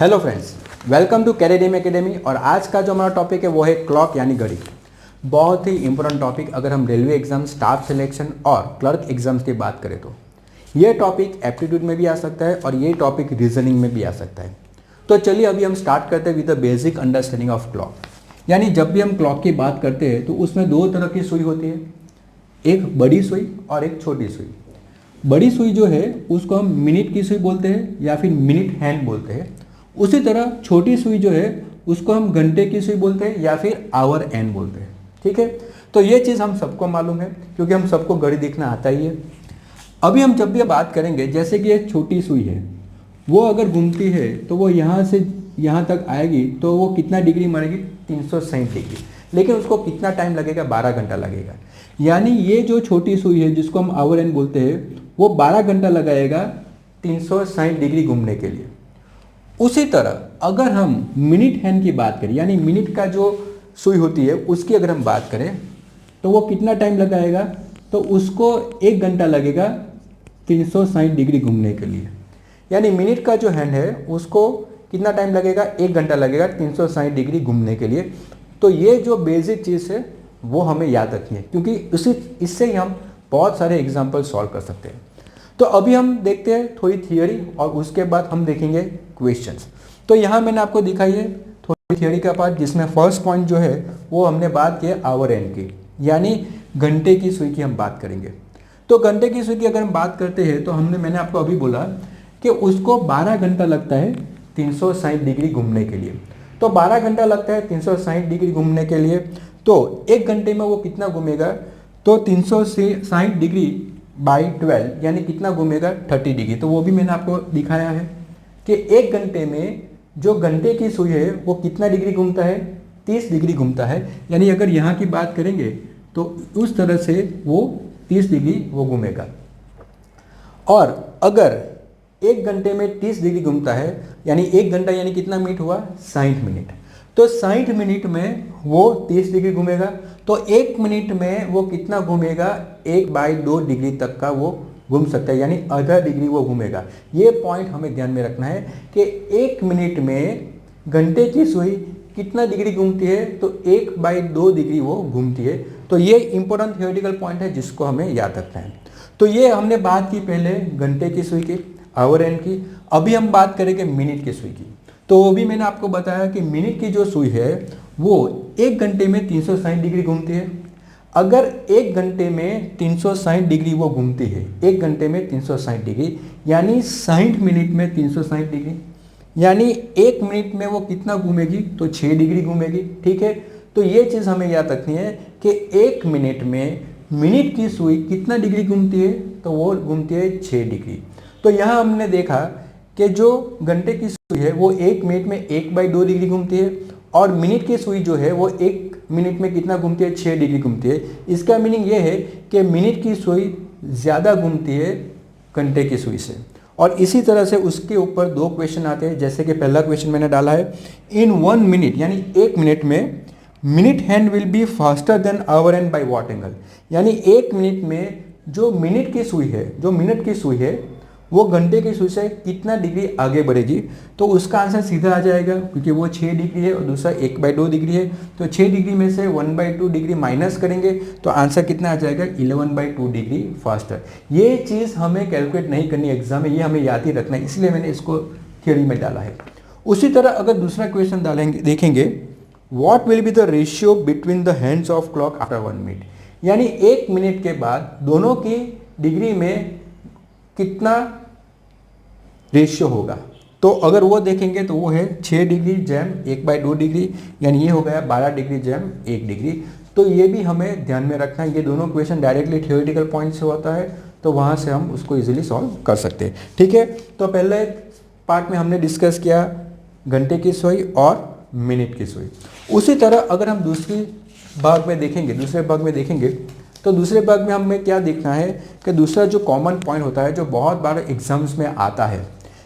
Hello friends, welcome to Caredium academy. और आज का जो हमारा टॉपिक है वो है क्लॉक यानी घड़ी। बहुत ही इंपॉर्टेंट टॉपिक अगर हम रेलवे एग्जाम, स्टाफ सिलेक्शन और क्लर्क एग्जाम्स की बात करें तो ये टॉपिक एप्टीट्यूड में भी आ सकता है और ये टॉपिक रीजनिंग में भी आ सकता है। तो चलिए अभी हम स्टार्ट करते हैं with the basic understanding of clock. यानी जब भी हम क्लॉक की बात करते हैं तो उसमें दो तरह की सुई होती है, एक बड़ी सुई और एक छोटी सुई। बड़ी सुई जो है उसको हम मिनट की सुई बोलते हैं या फिर मिनट हैंड बोलते हैं। उसी तरह छोटी सुई जो है उसको हम घंटे की सुई बोलते हैं या फिर आवर हैंड बोलते हैं। ठीक है, तो ये चीज़ हम सबको मालूम है क्योंकि हम सबको घड़ी देखना आता ही है। अभी हम जब भी बात करेंगे, जैसे कि एक छोटी सुई है, वो अगर घूमती है तो वो यहाँ से यहाँ तक आएगी तो वो कितना डिग्री मारेगी? 360 डिग्री। लेकिन उसको कितना टाइम लगेगा? 12 घंटा लगेगा। यानी ये जो छोटी सुई है जिसको हम आवर हैंड बोलते हैं वो 12 घंटा लगाएगा 360 डिग्री घूमने के लिए। उसी तरह अगर हम मिनट हैंड की बात करें, यानी मिनट का जो सुई होती है उसकी अगर हम बात करें तो वो कितना टाइम लगाएगा? तो उसको 1 घंटा लगेगा 360 डिग्री घूमने के लिए। यानी मिनट का जो हैंड है उसको कितना टाइम लगेगा? 1 घंटा लगेगा 360 डिग्री घूमने के लिए। तो ये जो बेसिक चीज़ है वो हमें याद रखनी है क्योंकि इससे ही हम बहुत सारे एग्जाम्पल सॉल्व कर सकते हैं। तो अभी हम देखते हैं थोड़ी थियोरी और उसके बाद हम देखेंगे क्वेश्चंस। तो यहाँ मैंने आपको दिखाई है थोड़ी थियोरी का पार्ट, जिसमें फर्स्ट पॉइंट जो है वो हमने बात की आवर हैंड की, यानी घंटे की सुई की हम बात करेंगे। तो घंटे की सुई की अगर हम बात करते हैं तो मैंने आपको अभी बोला कि उसको 12 घंटा लगता है 360 डिग्री घूमने के लिए। तो 12 घंटा लगता है 360 डिग्री घूमने के लिए, तो 1 घंटे में वो कितना घूमेगा? तो 360 डिग्री बाई 12 यानी कितना घूमेगा? 30 डिग्री। तो वो भी मैंने आपको दिखाया है कि 1 घंटे में जो घंटे की सुई है वो कितना डिग्री घूमता है? 30 डिग्री घूमता है। यानी अगर यहाँ की बात करेंगे तो उस तरह से वो 30 डिग्री वो घूमेगा। और अगर 1 घंटे में 30 डिग्री घूमता है यानी 1 घंटा यानी कितना मिनट हुआ? 60 मिनट। तो 60 मिनट में वो 30 डिग्री घूमेगा। तो 1 मिनट में वो कितना घूमेगा? 1/2 डिग्री तक का वो घूम सकता है, यानी आधा डिग्री वो घूमेगा। ये पॉइंट हमें ध्यान में रखना है कि 1 मिनट में घंटे की सुई कितना डिग्री घूमती है? तो 1/2 डिग्री वो घूमती है। तो ये इंपॉर्टेंट थियोरेटिकल पॉइंट है जिसको हमें याद रखना है। तो ये हमने बात की पहले घंटे की सुई की, आवर हैंड की। अभी हम बात करेंगे मिनट की सुई की। तो वो भी मैंने आपको बताया कि मिनट की जो सुई है वो 1 घंटे में 360 डिग्री घूमती है। अगर 1 घंटे में 360 डिग्री वो घूमती है, 1 घंटे में 360 डिग्री यानी 60 मिनट में 360 डिग्री, यानी 1 मिनट में वो कितना घूमेगी? तो 6 डिग्री घूमेगी। ठीक है, तो ये चीज़ हमें याद रखनी है कि 1 मिनट में मिनट की सुई कितना डिग्री घूमती है? तो वो घूमती है 6 डिग्री। तो यहाँ हमने देखा कि जो घंटे की सुई है वो 1 मिनट में 1/2 डिग्री घूमती है और मिनट की सुई जो है वो 1 मिनट में कितना घूमती है? 6 डिग्री घूमती है। इसका मीनिंग ये है कि मिनट की सुई ज़्यादा घूमती है घंटे की सुई से। और इसी तरह से उसके ऊपर 2 क्वेश्चन आते हैं, जैसे कि पहला क्वेश्चन मैंने डाला है, इन 1 मिनट यानी 1 मिनट में minute hand will be faster than hour hand by what angle. यानी 1 मिनट में जो मिनट की सुई है, जो मिनट की सुई है वो घंटे की सुई से कितना डिग्री आगे बढ़ेगी? तो उसका आंसर सीधा आ जाएगा क्योंकि वो 6 डिग्री है और दूसरा 1/2 डिग्री है। तो 6 डिग्री में से 1/2 डिग्री माइनस करेंगे तो आंसर कितना आ जाएगा? 11/2 डिग्री फास्टर। ये चीज़ हमें कैलकुलेट नहीं करनी एग्जाम में, ये हमें याद ही रखना है, इसलिए मैंने इसको थियोरी में डाला है। उसी तरह अगर दूसरा क्वेश्चन डालेंगे, देखेंगे, what will be the ratio between the hands of clock after 1 minute. यानी 1 मिनट के बाद दोनों की डिग्री में कितना रेशियो होगा? तो अगर वो देखेंगे तो वो है 6 डिग्री जैम 1/2 डिग्री, यानी ये हो गया 12 डिग्री जैम 1 डिग्री। तो ये भी हमें ध्यान में रखना है। ये दोनों क्वेश्चन डायरेक्टली थियोरेटिकल पॉइंट से होता है तो वहाँ से हम उसको इजीली सॉल्व कर सकते हैं। ठीक है, तो पहले पार्ट में हमने डिस्कस किया घंटे की सुई और मिनट की सुई। उसी तरह अगर हम दूसरे भाग में देखेंगे तो दूसरे भाग में हमें क्या देखना है कि दूसरा जो कॉमन पॉइंट होता है जो बहुत बार एग्जाम्स में आता है,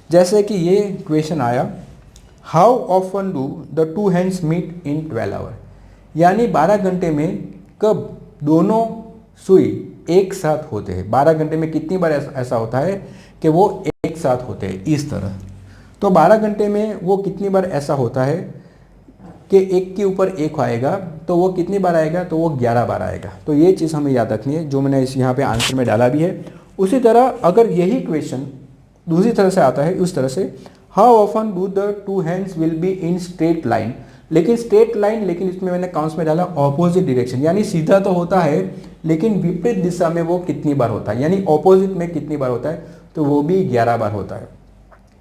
जैसे कि ये क्वेश्चन आया, how often do the 2 hands meet in 12 hour. यानी 12 घंटे में कब दोनों सुई एक साथ होते हैं? 12 घंटे में कितनी बार ऐसा होता है कि वो एक साथ होते हैं? इस तरह। तो 12 घंटे में वो कितनी बार ऐसा होता है कि एक के ऊपर एक आएगा, तो वो कितनी बार आएगा, तो वो 11 बार आएगा। तो ये चीज़ हमें याद रखनी है, जो मैंने इस यहाँ पे आंसर में डाला भी है। उसी तरह अगर यही क्वेश्चन दूसरी तरह से आता है, उस तरह से how often do the two hands will be in straight line, लेकिन स्ट्रेट लाइन, लेकिन इसमें मैंने काउंट्स में डाला ऑपोजिट डायरेक्शन, यानी सीधा तो होता है लेकिन विपरीत दिशा में वो कितनी बार होता है, यानी ऑपोजिट में कितनी बार होता है, तो वो भी 11 बार होता है।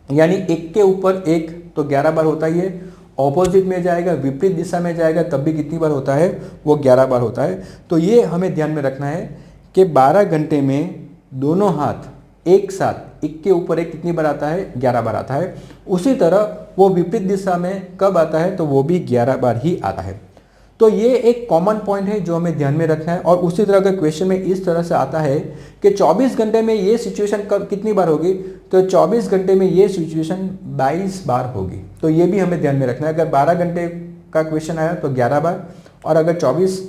यानी एक के ऊपर एक तो 11 बार होता ही है, ऑपोजिट में जाएगा, विपरीत दिशा में जाएगा, तब भी कितनी बार होता है, वो 11 बार होता है। तो ये हमें ध्यान में रखना है कि 12 घंटे में दोनों हाथ एक साथ एक के ऊपर एक कितनी बार आता है, 11 बार आता है। उसी तरह वो विपरीत दिशा में कब आता है, तो वो भी 11 बार ही आता है। तो ये एक कॉमन पॉइंट है जो हमें ध्यान में रखना है। और उसी तरह अगर क्वेश्चन में इस तरह से आता है कि 24 घंटे में ये सिचुएशन कब कितनी बार होगी, तो 24 घंटे में ये सिचुएशन 22 बार होगी। तो ये भी हमें ध्यान में रखना है। अगर 12 घंटे का क्वेश्चन आया तो 11 बार, और अगर 24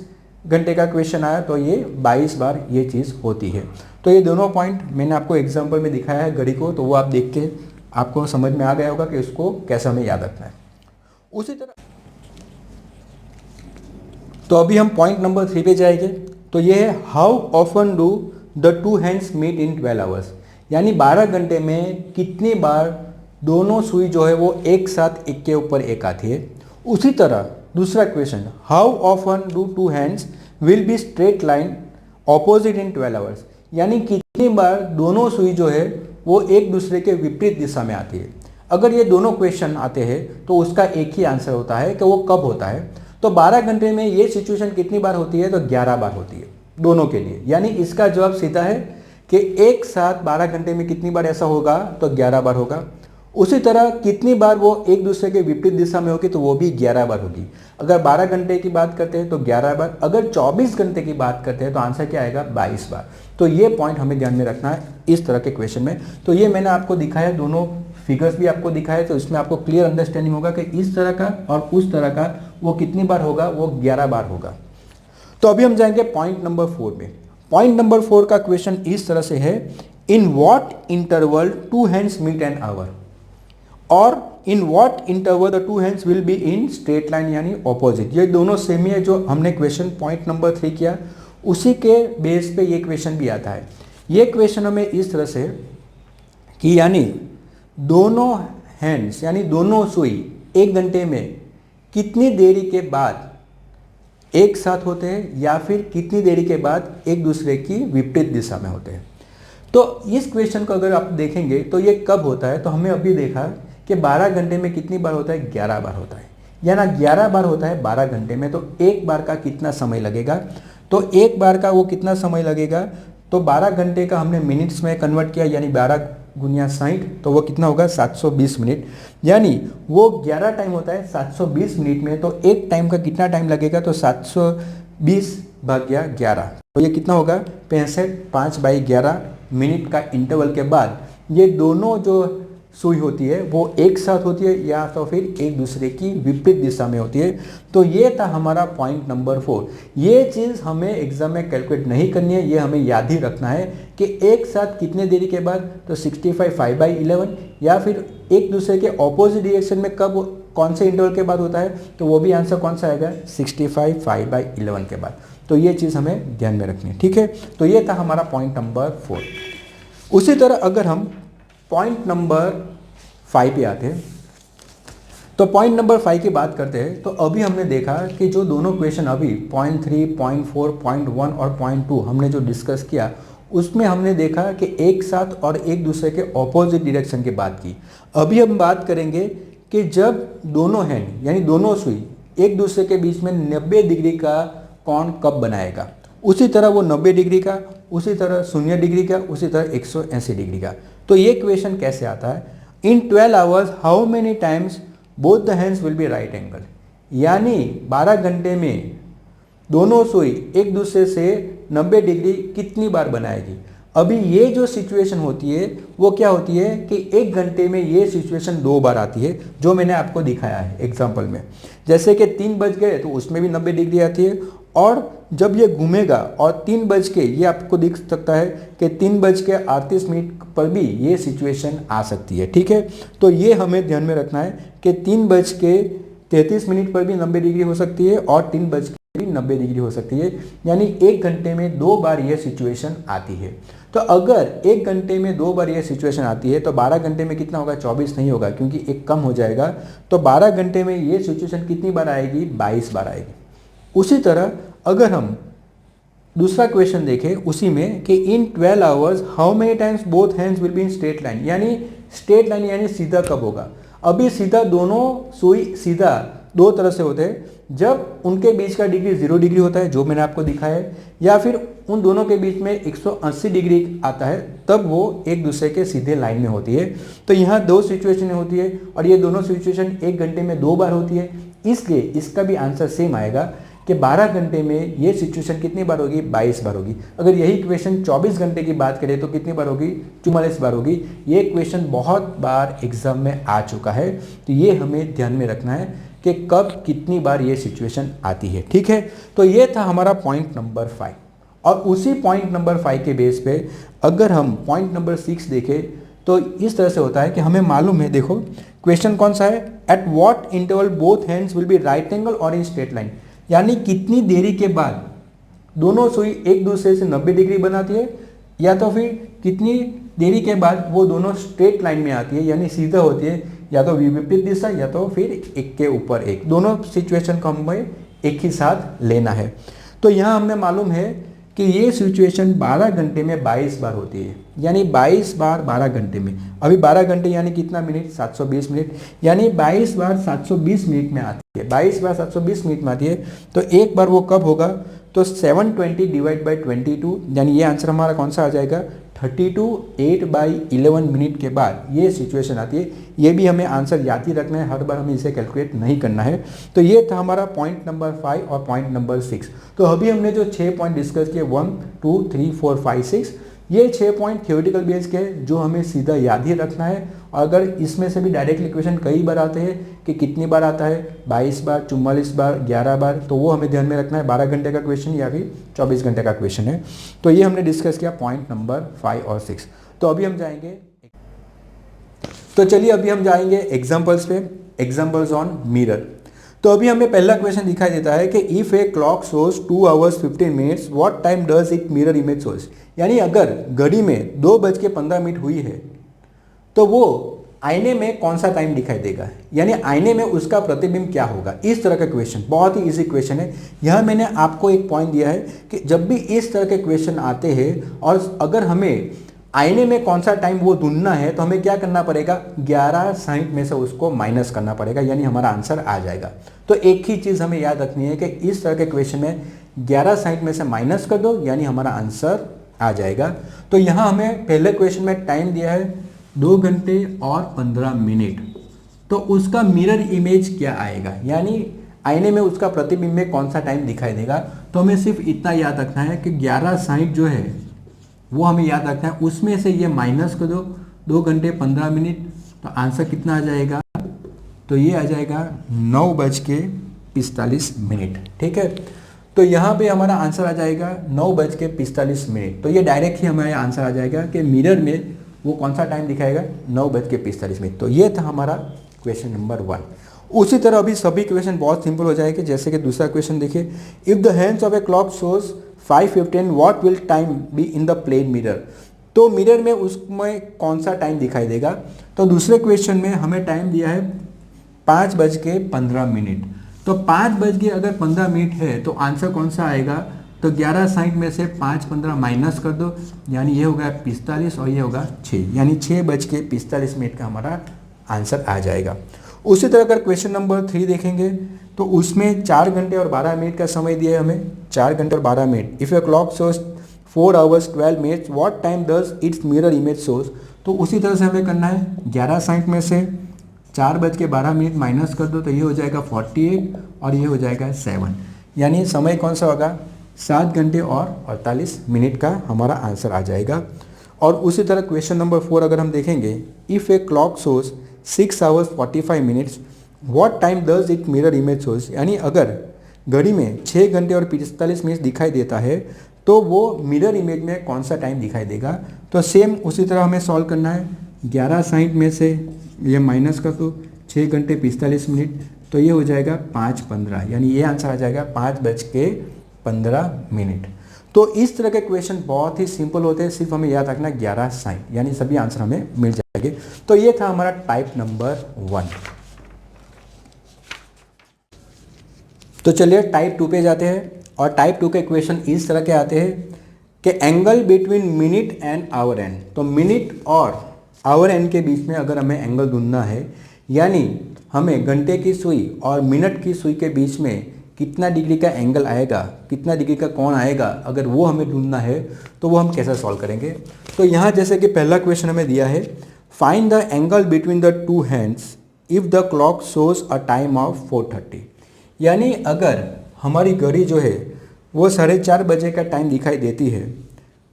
घंटे का क्वेश्चन आया तो ये 22 बार ये चीज़ होती है। तो ये दोनों पॉइंट मैंने आपको एग्जाम्पल में दिखाया है घड़ी को, तो वो आप देख के आपको समझ में आ गया होगा कि उसको कैसे हमें याद रखना है। उसी तरह तो अभी हम पॉइंट नंबर 3 पे जाएंगे। तो ये है how often do the two hands meet in 12 hours, यानी 12 घंटे में कितनी बार दोनों सुई जो है वो एक साथ एक के ऊपर एक आती है। उसी तरह दूसरा question, how often do two hands will be straight line opposite in 12 hours, यानी कितनी बार दोनों सुई जो है वो एक दूसरे के विपरीत दिशा में आती है। अगर ये दोनों क्वेश्चन आते हैं तो उसका एक ही आंसर होता है कि वो कब होता है। तो 12 घंटे में ये सिचुएशन कितनी बार होती है, तो 11 बार होती है दोनों के लिए। यानी इसका जवाब सीधा है कि एक साथ 12 घंटे में कितनी बार ऐसा होगा, तो 11 बार होगा। उसी तरह कितनी बार वो एक दूसरे के विपरीत दिशा में होगी, तो वो भी 11 बार होगी। अगर 12 घंटे की बात करते हैं तो 11 बार, अगर 24 घंटे की बात करते हैं तो आंसर क्या आएगा, 22 बार। तो ये पॉइंट हमें ध्यान में रखना है इस तरह के क्वेश्चन में। तो ये मैंने आपको दिखाया, दोनों फिगर्स भी आपको दिखाए, तो इसमें आपको क्लियर अंडरस्टैंडिंग होगा कि इस तरह का और उस तरह का वो कितनी बार होगा, वो 11 बार होगा। तो अभी हम जाएंगे पॉइंट नंबर 4 में। पॉइंट नंबर 4 का क्वेश्चन इस तरह से है, in what interval two hands meet an hour, और in what interval the two hands will be in straight line, यानी ऑपोजिट। ये दोनों सेम ही है जो हमने क्वेश्चन पॉइंट नंबर 3 किया, उसी के बेस पे ये क्वेश्चन भी आता है। ये क्वेश्चन हमें इस तरह से कि यानी दोनों हैंड्स यानी दोनों सुई 1 घंटे में कितनी देरी के बाद एक साथ होते हैं, या फिर कितनी देरी के बाद एक दूसरे की विपरीत दिशा में होते हैं। तो इस क्वेश्चन को अगर आप देखेंगे तो ये कब होता है, तो हमें अभी देखा कि 12 घंटे में कितनी बार होता है, 11 बार होता है। यानी 11 बार होता है 12 घंटे में, तो एक बार का कितना समय लगेगा, तो एक बार का वो कितना समय लगेगा, तो 12 घंटे का हमने मिनट्स में कन्वर्ट किया, यानी 12 गुनिया 60, तो वो कितना होगा 720 मिनट। यानी वो 11 टाइम होता है 720 मिनट में, तो एक टाइम का कितना टाइम लगेगा, तो 720 भाग्या 11, तो ये कितना होगा 65, 5/11 मिनट का इंटरवल के बाद ये दोनों जो सुई होती है वो एक साथ होती है, या तो फिर एक दूसरे की विपरीत दिशा में होती है। तो ये था हमारा पॉइंट नंबर 4। ये चीज़ हमें एग्जाम में कैलकुलेट नहीं करनी है, ये हमें याद ही रखना है कि एक साथ कितने देरी के बाद, तो 65 5/11, या फिर एक दूसरे के ऑपोजिट डायरेक्शन में कब कौन से इंटरवल के बाद होता है, तो वो भी आंसर कौन सा आएगा, 65 5/11 के बाद। तो ये चीज़ हमें ध्यान में रखनी है, ठीक है। तो ये था हमारा पॉइंट नंबर 4। उसी तरह अगर हम पॉइंट नंबर 5 पे आते हैं, तो पॉइंट नंबर 5 की बात करते हैं। तो अभी हमने देखा कि जो दोनों क्वेश्चन अभी पॉइंट 3, पॉइंट 4, पॉइंट 1 और पॉइंट 2 हमने जो डिस्कस किया, उसमें हमने देखा कि एक साथ और एक दूसरे के ऑपोजिट डायरेक्शन की बात की। अभी हम बात करेंगे कि जब दोनों हैंड यानी दोनों सुई एक दूसरे के बीच में 90 डिग्री का कोण कब बनाएगा। उसी तरह वो 90 डिग्री का, उसी तरह 0 डिग्री का, उसी तरह 180 डिग्री का। तो ये क्वेश्चन कैसे आता है, इन 12 hours how many times both the hands will B right angle, यानी 12 घंटे में दोनों सुई एक दूसरे से 90 डिग्री कितनी बार बनाएगी। अभी ये जो सिचुएशन होती है वो क्या होती है कि 1 घंटे में ये सिचुएशन 2 बार आती है, जो मैंने आपको दिखाया है एग्जाम्पल में। जैसे कि 3 बज गए तो उसमें भी 90 डिग्री आती है, और जब ये घूमेगा और 3 बज के, ये आपको दिख सकता है कि 3:38 पर भी ये सिचुएशन आ सकती है। ठीक है, तो ये हमें ध्यान में रखना है कि 3:33 पर भी 90 डिग्री हो सकती है और 3 बज के भी 90 डिग्री हो सकती है, यानी 1 घंटे में 2 बार ये सिचुएशन आती है। तो अगर 1 घंटे में 2 बार ये सिचुएशन आती है तो 12 घंटे में कितना होगा, 24 नहीं होगा क्योंकि एक कम हो जाएगा। तो 12 घंटे में ये सिचुएशन कितनी बार आएगी, 22 बार आएगी। उसी तरह अगर हम दूसरा क्वेश्चन देखें उसी में कि इन 12 hours how many times both hands will be in straight line, यानी स्ट्रेट लाइन यानी सीधा कब होगा। अभी सीधा दोनों सुई सीधा दो तरह से होते हैं, जब उनके बीच का डिग्री 0 डिग्री होता है जो मैंने आपको दिखाया है, या फिर उन दोनों के बीच में 180 डिग्री आता है तब वो एक दूसरे के सीधे लाइन में होती है। तो यहाँ 2 सिचुएशन होती है और ये दोनों सिचुएशन 1 घंटे में 2 बार होती है, इसलिए इसका भी आंसर सेम आएगा कि 12 घंटे में ये सिचुएशन कितनी बार होगी, 22 बार होगी। अगर यही क्वेश्चन 24 घंटे की बात करें तो कितनी बार होगी, 44 बार होगी। ये क्वेश्चन बहुत बार एग्जाम में आ चुका है, तो ये हमें ध्यान में रखना है कि कब कितनी बार ये सिचुएशन आती है। ठीक है, तो ये था हमारा पॉइंट नंबर 5। और उसी पॉइंट नंबर 5 के बेस पे अगर हम पॉइंट नंबर 6 देखें तो इस तरह से होता है कि हमें मालूम है, देखो क्वेश्चन कौन सा है, at what interval both hands will B right angle और इन स्ट्रेट लाइन, यानी कितनी देरी के बाद दोनों सुई एक दूसरे से 90 डिग्री बनाती है, या तो फिर कितनी देरी के बाद वो दोनों स्ट्रेट लाइन में आती है यानी सीधा होती है, या तो विपरीत दिशा या तो फिर एक के ऊपर एक, दोनों सिचुएशन को हमें एक ही साथ लेना है। तो यहाँ हमें मालूम है कि ये सिचुएशन 12 घंटे में 22 बार होती है, यानी 22 बार 12 घंटे में। अभी 12 घंटे यानी कितना मिनट, 720 मिनट, यानी 22 बार 720 मिनट में आती है, 22 बार 720 मिनट में आती है। तो एक बार वो कब होगा, तो 720 डिवाइड बाई 22, यानी ये आंसर हमारा कौन सा आ जाएगा, 32 8/11 मिनट के बाद ये सिचुएशन आती है। ये भी हमें आंसर याद ही रखना है, हर बार हमें इसे कैलकुलेट नहीं करना है। तो ये था हमारा पॉइंट नंबर 5 और पॉइंट नंबर 6। तो अभी हमने जो 6 पॉइंट डिस्कस किए 1 2 3 4 5 6, ये 6 पॉइंट थ्योरेटिकल बेस के जो हमें सीधा याद ही रखना है। और अगर इसमें से भी डायरेक्टली क्वेश्चन कई बार आते हैं कि कितनी बार आता है, 22 बार, 44 बार, 11 बार, तो वो हमें ध्यान में रखना है। 12 घंटे का क्वेश्चन या फिर 24 घंटे का क्वेश्चन है। तो ये हमने डिस्कस किया पॉइंट नंबर 5 और 6। तो अभी हम जाएंगे, तो चलिए अभी हम जाएंगे एग्जाम्पल्स पे, एग्जाम्पल्स ऑन मिरर। तो अभी हमें पहला क्वेश्चन दिखाई देता है कि if A clock shows 2 hours 15 minutes what time does it mirror image shows, यानी अगर घड़ी में 2:15 हुई है तो वो आईने में कौन सा टाइम दिखाई देगा, यानी आईने में उसका प्रतिबिंब क्या होगा। इस तरह का क्वेश्चन बहुत ही इजी क्वेश्चन है। यह मैंने आपको एक पॉइंट दिया है कि जब भी इस तरह के क्वेश्चन आते हैं और अगर हमें आईने में कौन सा टाइम वो ढूंढना है तो हमें क्या करना पड़ेगा, 11:60 में से उसको माइनस करना पड़ेगा, यानी हमारा आंसर आ जाएगा। तो एक ही चीज़ हमें याद रखनी है कि इस तरह के क्वेश्चन में 11:60 में से माइनस कर दो यानी हमारा आंसर आ जाएगा। तो यहाँ हमें पहले क्वेश्चन में टाइम दिया है 2 घंटे और 15 मिनट, तो उसका मिरर इमेज क्या आएगा, यानी आईने में उसका प्रतिबिंब में कौन सा टाइम दिखाई देगा। तो हमें सिर्फ इतना याद रखना है कि 11:60 जो है वो हमें याद रखना है, उसमें से ये माइनस कर दो 2 घंटे 15 मिनट, तो आंसर कितना आ जाएगा, तो ये आ जाएगा 9:45 मिनट। ठीक है, तो यहाँ पे हमारा आंसर आ जाएगा 9:45 मिनट। तो ये डायरेक्ट ही हमारा आंसर आ जाएगा कि मिरर में वो कौन सा टाइम दिखाएगा, 9:45 मिनट। तो ये था हमारा क्वेश्चन नंबर 1। उसी तरह अभी सभी क्वेश्चन बहुत सिंपल हो जाएंगे। जैसे कि दूसरा क्वेश्चन देखिए, if the hands of a clock shows 5:15 what will time be in the plane mirror, तो मिरर में उसमें कौन सा टाइम दिखाई देगा। तो दूसरे क्वेश्चन में हमें टाइम दिया है 5:15 मिनट, तो 5:15 है तो आंसर कौन सा आएगा, तो 11:60 में से 5:15 माइनस कर दो, यानी ये होगा 45 और ये होगा 6, यानी 6:45 मिनट का हमारा आंसर आ जाएगा। उसी तरह अगर क्वेश्चन नंबर 3 देखेंगे तो उसमें 4 घंटे और 12 मिनट का समय दिया है हमें, 4 घंटे और 12 minute. If A clock shows 4 hours 12 minutes what time does it's mirror image shows, तो उसी तरह से हमें करना है 11:60 में से 4:12 माइनस कर दो, तो ये हो जाएगा 48 और ये हो जाएगा 7, यानी समय कौन सा होगा, 7 घंटे और 48 मिनट का हमारा आंसर आ जाएगा। और उसी तरह क्वेश्चन नंबर 4 अगर हम देखेंगे, if A clock shows 6 hours 45 minutes what time does it mirror image shows, यानी अगर घड़ी में 6 घंटे और 45 मिनट दिखाई देता है तो वो मिरर इमेज में कौन सा टाइम दिखाई देगा। तो सेम उसी तरह हमें सॉल्व करना है। 11:60 में से ये माइनस कर दो 6 घंटे 45 मिनट, तो ये हो जाएगा 5:15, यानी ये आंसर आ जाएगा 5:15। तो इस तरह के क्वेश्चन बहुत ही सिंपल होते हैं, सिर्फ हमें याद रखना 11:60, यानी सभी आंसर हमें मिल जाएंगे। तो ये था हमारा टाइप नंबर 1। तो चलिए टाइप 2 पे जाते हैं। और टाइप 2 के क्वेश्चन इस तरह के आते हैं कि angle between minute and our and. तो मिनट और आवर एंड के बीच में अगर हमें एंगल ढूंढना है, यानी हमें घंटे की सुई और मिनट की सुई के बीच में कितना डिग्री का एंगल आएगा, कितना डिग्री का कोण आएगा, अगर वो हमें ढूंढना है तो वो हम कैसे सॉल्व करेंगे। तो यहाँ जैसे कि पहला क्वेश्चन हमें दिया है, find the angle between the two hands if the clock shows a time of 4:30। यानी अगर हमारी घड़ी जो है वो 4:30 बजे का टाइम दिखाई देती है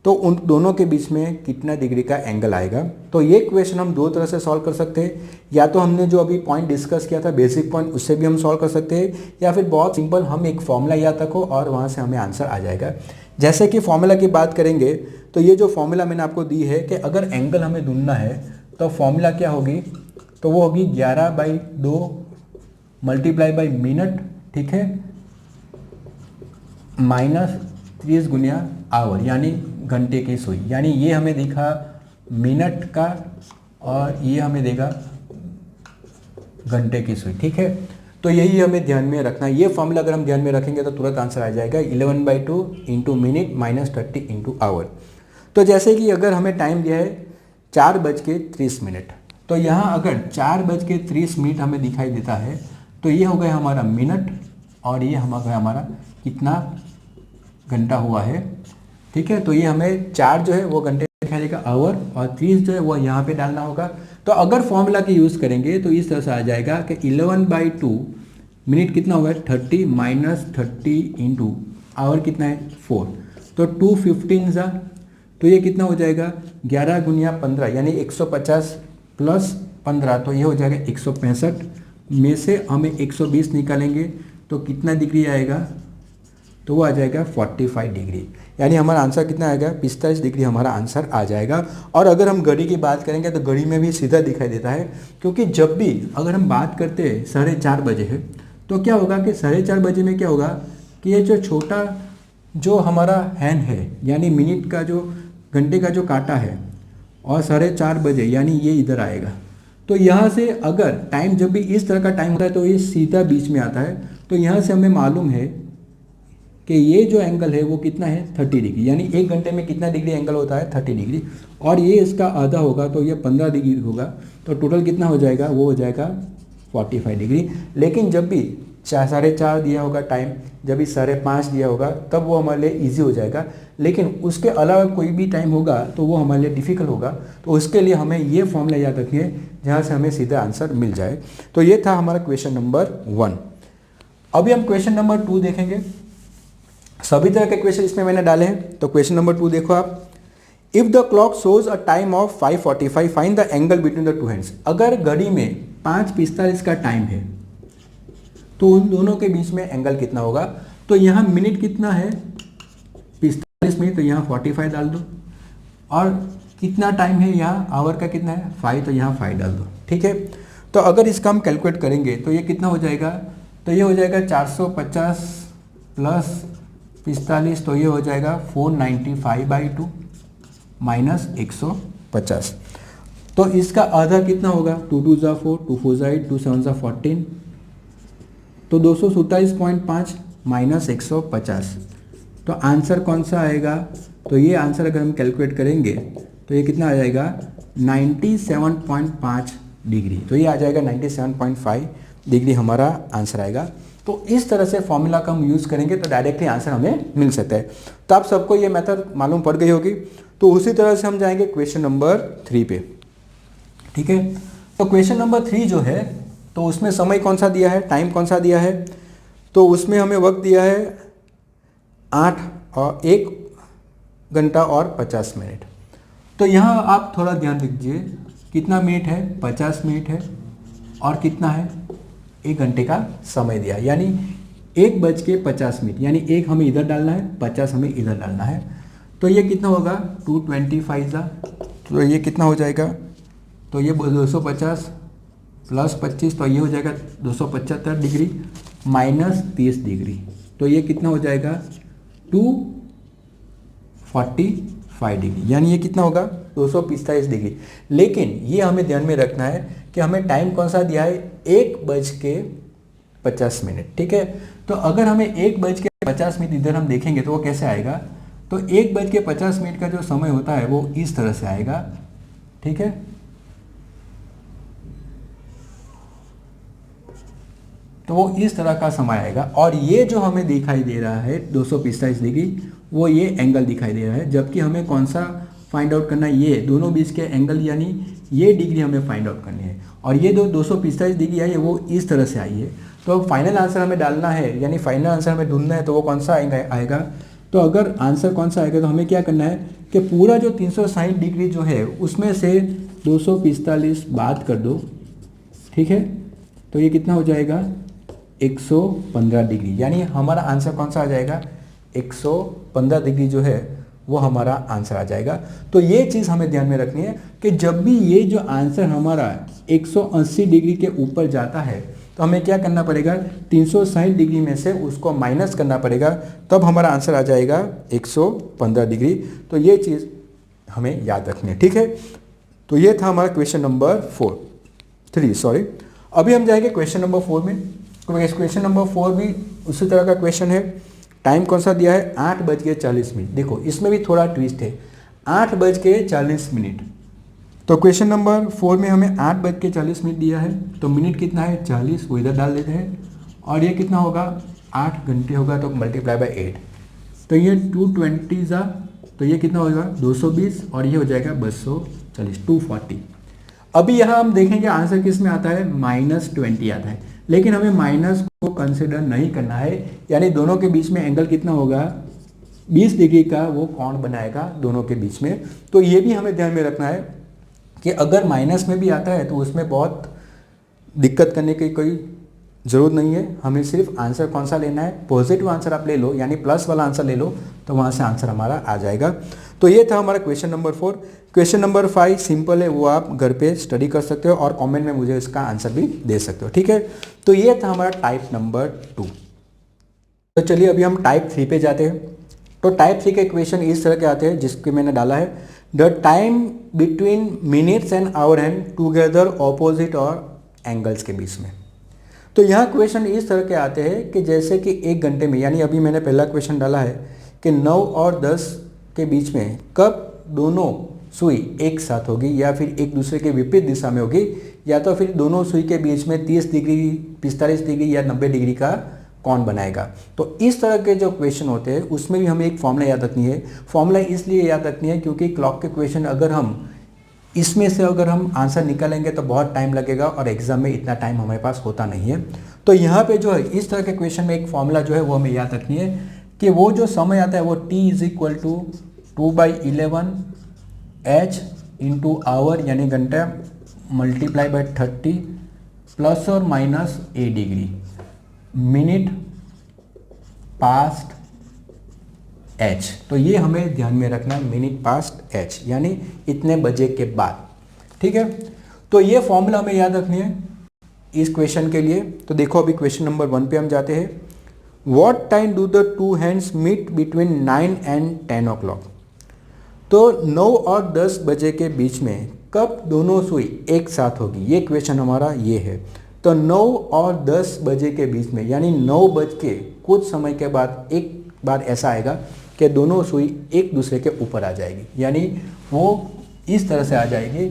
तो उन दोनों के बीच में कितना डिग्री का एंगल आएगा। तो ये क्वेश्चन हम दो तरह से सॉल्व कर सकते हैं, या तो हमने जो अभी पॉइंट डिस्कस किया था बेसिक पॉइंट, उससे भी हम सॉल्व कर सकते हैं, या फिर बहुत सिंपल हम एक फॉर्मूला याद रखो और वहाँ से हमें आंसर आ जाएगा। जैसे कि फॉर्मूला की बात करेंगे तो ये जो फॉर्मूला मैंने आपको दी है कि अगर एंगल हमें ढूंढना है तो फॉर्मूला क्या होगी, तो वो होगी 11/2 मल्टीप्लाई बाई मिनट, ठीक है, -30 गुणिया आवर, यानी घंटे की सुई। यानी ये हमें दिखा मिनट का और ये हमें देगा घंटे की सुई, ठीक है। तो यही हमें ध्यान में रखना है। ये फॉर्मूला अगर हम ध्यान में रखेंगे तो तुरंत आंसर आ जाएगा 11/2 इंटू मिनट -30 इंटू आवर। तो जैसे कि अगर हमें टाइम दिया है 4:30, तो यहाँ अगर 4:30 हमें दिखाई देता है तो ये हो गया हमारा मिनट और ये हमारा कितना घंटा हुआ है, ठीक है। तो ये हमें 4 जो है वो घंटे दिखाई देगा आवर, और 30 जो है वो यहाँ पे डालना होगा। तो अगर फॉर्मूला की यूज़ करेंगे तो इस तरह से आ जाएगा कि 11/2 मिनट कितना होगा 30 -30 इंटू आवर कितना है 4, तो 215 ज़ा, तो ये कितना हो जाएगा 11 गुणिया 15, यानी 150 प्लस 15, तो ये हो जाएगा 165। में से हमें 120 निकालेंगे तो कितना डिग्री आएगा, तो वो आ जाएगा 45 डिग्री, यानी हमारा आंसर कितना आएगा 45 डिग्री हमारा आंसर आ जाएगा। और अगर हम घड़ी की बात करेंगे तो घड़ी में भी सीधा दिखाई देता है, क्योंकि जब भी अगर हम बात करते हैं 4:30 बजे है तो क्या होगा कि 4:30 बजे में क्या होगा कि ये जो छोटा जो हमारा हैंड है, यानी मिनट का जो घंटे का जो कांटा है, और 4:30 बजे यानी ये इधर आएगा। तो यहाँ से अगर टाइम जब भी इस तरह का टाइम होता है तो ये सीधा बीच में आता है। तो यहाँ से हमें मालूम है कि ये जो एंगल है वो कितना है 30 डिग्री, यानी 1 घंटे में कितना डिग्री एंगल होता है 30 डिग्री, और ये इसका आधा होगा तो ये 15 डिग्री होगा। तो टोटल कितना हो जाएगा, वो हो जाएगा 45 डिग्री। लेकिन जब भी 4:30 दिया होगा टाइम, जब भी 5:30 दिया होगा तब वो हमारे लिए ईजी हो जाएगा। लेकिन उसके अलावा कोई भी टाइम होगा तो वो हमारे लिए डिफ़िकल्ट होगा। तो उसके लिए हमें ये फॉर्मूला याद रखिए जहाँ से हमें सीधा आंसर मिल जाए। तो ये था हमारा क्वेश्चन नंबर 1। अभी हम क्वेश्चन नंबर 2 देखेंगे। सभी तरह के क्वेश्चन इसमें मैंने डाले हैं। तो क्वेश्चन नंबर 2 देखो आप, if the clock shows a time of 5:45 find the angle between the two hands. अगर घड़ी में 5:45 का टाइम है तो उन दोनों के बीच में एंगल कितना होगा। तो यहाँ मिनट कितना है 45 मिनट, तो यहाँ 45 डाल दो, और कितना टाइम है यहाँ आवर का कितना है 5, तो यहाँ 5 डाल दो, ठीक है। तो अगर इसका हम कैलकुलेट करेंगे तो ये कितना हो जाएगा, तो ये हो जाएगा 450 प्लस 45, तो ये हो जाएगा 495/2 माइनस 150। तो इसका आधा कितना होगा 2 2 ज़ा 4, 2 4 ज़ा 8, 2 7 ज़ा 14, तो 247.5 माइनस 150। तो आंसर कौन सा आएगा, तो ये आंसर अगर हम कैलकुलेट करेंगे तो ये कितना आ जाएगा 97.5 डिग्री। तो ये आ जाएगा 97.5 डिग्री हमारा आंसर आएगा। तो इस तरह से फॉर्मूला का हम यूज़ करेंगे तो डायरेक्टली आंसर हमें मिल सकता है। तो आप सबको ये मेथड मालूम पड़ गई होगी। तो उसी तरह से हम जाएंगे क्वेश्चन नंबर 3 पे, ठीक है। तो क्वेश्चन नंबर 3 जो है तो उसमें समय कौन सा दिया है, टाइम कौन सा दिया है, तो उसमें हमें वक्त दिया है 1 घंटा और 50 मिनट। तो यहाँ आप थोड़ा ध्यान दीजिए, कितना मिनट है 50 मिनट है, और कितना है 1 घंटे का समय दिया, यानी 1:50 यानी एक हमें इधर डालना है, 50 हमें इधर डालना है। तो ये कितना होगा 225 तो ये कितना हो जाएगा, तो ये 250 प्लस 25 तो ये हो जाएगा 275 डिग्री माइनस 30 डिग्री, तो ये कितना हो जाएगा 245 डिग्री, यानी ये कितना होगा 245 डिग्री। लेकिन ये हमें ध्यान में रखना है कि हमें टाइम कौन सा दिया है 1:50। ठीक है, तो अगर हमें 1:50 इधर हम देखेंगे तो वो कैसे आएगा, तो 1:50 का जो समय होता है वो इस तरह से आएगा। ठीक है, तो वो इस तरह का समय आएगा और ये जो हमें दिखाई दे रहा है 245 डिग्री वो ये एंगल दिखाई दे रहा है, जबकि हमें कौन सा फाइंड आउट करना है, ये दोनों बीच के एंगल यानी ये डिग्री हमें फाइंड आउट करनी है। और ये 245 डिग्री आई है वो इस तरह से आई है, तो फाइनल आंसर हमें डालना है यानी फाइनल आंसर हमें ढूंढना है, तो वो कौन सा आएगा। तो अगर आंसर कौन सा आएगा तो हमें क्या करना है कि पूरा जो 360 डिग्री जो है उसमें से 245 बात कर दो। ठीक है, तो ये कितना हो जाएगा 115 डिग्री, यानी हमारा आंसर कौन सा आ जाएगा 115 डिग्री जो है वो हमारा आंसर आ जाएगा। तो ये चीज़ हमें ध्यान में रखनी है कि जब भी ये जो आंसर हमारा 180 डिग्री के ऊपर जाता है तो हमें क्या करना पड़ेगा 360 डिग्री में से उसको माइनस करना पड़ेगा, तब हमारा आंसर आ जाएगा 115 डिग्री। तो ये चीज़ हमें याद रखनी है। ठीक है, तो ये था हमारा क्वेश्चन नंबर 3। अभी हम जाएंगे क्वेश्चन नंबर 4 में। तो क्वेश्चन नंबर 4 भी उसी तरह का क्वेश्चन है। टाइम कौन सा दिया है 8:40। देखो इसमें भी थोड़ा ट्विस्ट है, 8:40। तो क्वेश्चन नंबर 4 में हमें 8:40 दिया है, तो मिनट कितना है 40, वो इधर डाल देते हैं और ये कितना होगा 8 घंटे होगा, तो मल्टीप्लाई बाय 8, तो ये 220 तो ये कितना होगा 220 और ये हो जाएगा 240 240। अभी यहाँ हम देखेंगे आंसर किस में आता है -20 आता है, लेकिन हमें माइनस को कंसिडर नहीं करना है, यानी दोनों के बीच में एंगल कितना होगा 20 डिग्री का वो कोण बनाएगा दोनों के बीच में। तो ये भी हमें ध्यान में रखना है कि अगर माइनस में भी आता है तो उसमें बहुत दिक्कत करने की कोई ज़रूरत नहीं है, हमें सिर्फ आंसर कौन सा लेना है पॉजिटिव आंसर आप ले लो, यानी प्लस वाला आंसर ले लो, तो वहाँ से आंसर हमारा आ जाएगा। तो ये था हमारा question number 4। Question number 5 simple है, वो आप घर पे स्टडी कर सकते हो और कमेंट में मुझे इसका आंसर भी दे सकते हो। ठीक है, तो ये था हमारा टाइप नंबर 2। तो चलिए अभी हम टाइप 3 पे जाते हैं। तो टाइप 3 के क्वेश्चन इस तरह के आते हैं जिसके मैंने डाला है the time between minutes and our and together opposite और एंगल्स के बीच में। तो यहाँ क्वेश्चन इस तरह के आते हैं कि जैसे कि 1 घंटे में, यानी अभी मैंने पहला क्वेश्चन डाला है कि 9 और 10 के बीच में कब दोनों सुई एक साथ होगी, या फिर एक दूसरे के विपरीत दिशा में होगी, या तो फिर दोनों सुई के बीच में 30 डिग्री 45 डिग्री या 90 डिग्री का कोण बनाएगा। तो इस तरह के जो क्वेश्चन होते हैं उसमें भी हमें एक फॉर्मूला याद रखनी है। फॉर्मूला इसलिए याद रखनी है क्योंकि क्लॉक के क्वेश्चन अगर हम इसमें से अगर हम आंसर निकालेंगे तो बहुत टाइम लगेगा और एग्जाम में इतना टाइम हमारे पास होता नहीं है। तो यहाँ पे जो है इस तरह के क्वेश्चन में एक फॉर्मूला जो है वो हमें याद रखनी है कि वो जो समय आता है वो t = 2/11 h इंटू आवर यानी घंटा मल्टीप्लाई बाय 30 प्लस और minus a degree minute past h। तो ये हमें ध्यान में रखना है मिनट पास्ट h यानी इतने बजे के बाद। ठीक है, तो ये फॉर्मूला हमें याद रखनी है इस क्वेश्चन के लिए। तो देखो अभी क्वेश्चन नंबर 1 पे हम जाते हैं। What time do the two hands meet between 9 and 10 o'clock। तो 9 और 10 बजे के बीच में कब दोनों सुई एक साथ होगी, ये क्वेश्चन हमारा ये है। तो 9 और 10 बजे के बीच में यानी 9 बज के कुछ समय के बाद एक बार ऐसा आएगा कि दोनों सुई एक दूसरे के ऊपर आ जाएगी, यानी वो इस तरह से आ जाएगी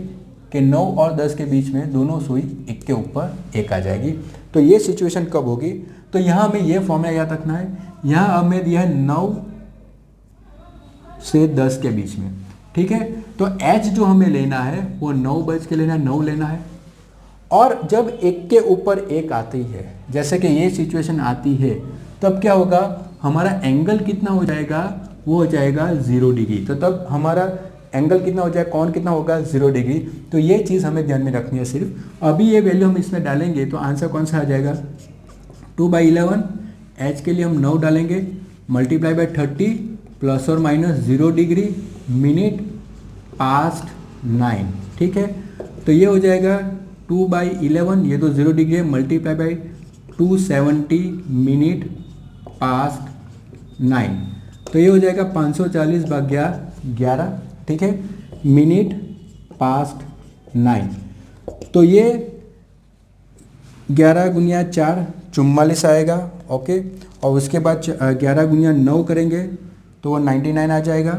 कि 9 और 10 के बीच में दोनों सुई एक के ऊपर एक आ जाएगी। तो ये सिचुएशन कब होगी, तो यहाँ हमें ये फॉर्मूला याद रखना है। यहाँ हमें दिया है 9 से 10 के बीच में। ठीक है, तो h जो हमें लेना है वो 9 बज के लेना है, 9 लेना है। और जब एक के ऊपर एक आती है, जैसे कि ये सिचुएशन आती है, तब क्या होगा हमारा एंगल कितना हो जाएगा, वो हो जाएगा 0 डिग्री। तो तब हमारा एंगल कितना हो जाएगा, कोण कितना होगा 0 डिग्री। तो ये चीज़ हमें ध्यान में रखनी है सिर्फ। अभी ये वैल्यू हम इसमें डालेंगे तो आंसर कौन सा आ जाएगा 2/11 एच के लिए हम 9 डालेंगे, मल्टीप्लाई बाय 30 प्लस और माइनस 0 डिग्री मिनट पास्ट 9, ठीक है। तो ये हो जाएगा 2/11, ये तो 0 डिग्री है, मल्टीप्लाई बाय 270 मिनट पास्ट 9, तो ये हो जाएगा 540/11, ठीक है, मिनट पास्ट 9। तो ये 11 गुनिया 4 44 आएगा, ओके। और उसके बाद 11 गुनिया 9 करेंगे तो वो 99 आ जाएगा।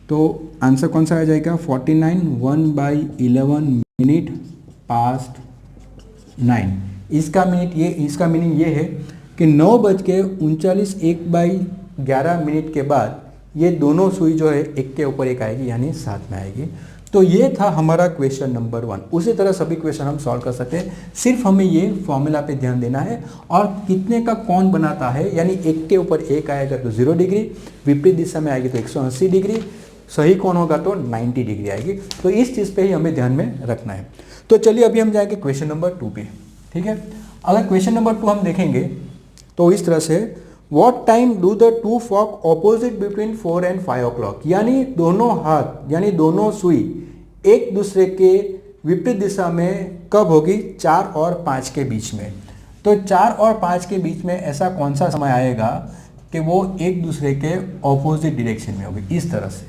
तो आंसर कौन सा आ जाएगा? 49, 1/11 मिनट पास्ट 9। इसका मीनिंग ये है कि 9:39 1/11 मिनट के बाद ये दोनों सुई जो है एक के ऊपर एक आएगी, यानी साथ में आएगी। तो ये था हमारा क्वेश्चन नंबर 1। उसी तरह सभी क्वेश्चन हम सॉल्व कर सकते हैं, सिर्फ हमें ये फॉर्मूला पे ध्यान देना है। और कितने का कौन बनाता है, यानी एक के ऊपर एक आएगा तो 0 डिग्री, विपरीत दिशा में आएगी तो 180 डिग्री, सही कौन होगा तो 90 डिग्री आएगी। तो इस चीज़ पे ही हमें ध्यान में रखना है। तो चलिए अभी हम जाएंगे क्वेश्चन नंबर 2 पे, ठीक है। अगर क्वेश्चन नंबर 2 हम देखेंगे तो इस तरह से, what time do the two फॉक ऑपोजिट बिटवीन 4 and 5 o'clock, यानी दोनों हाथ यानी दोनों सुई एक दूसरे के विपरीत दिशा में कब होगी? 4 और 5 के बीच में। तो 4 और 5 के बीच में ऐसा कौन सा समय आएगा कि वो एक दूसरे के ऑपोजिट डायरेक्शन में होगी, इस तरह से।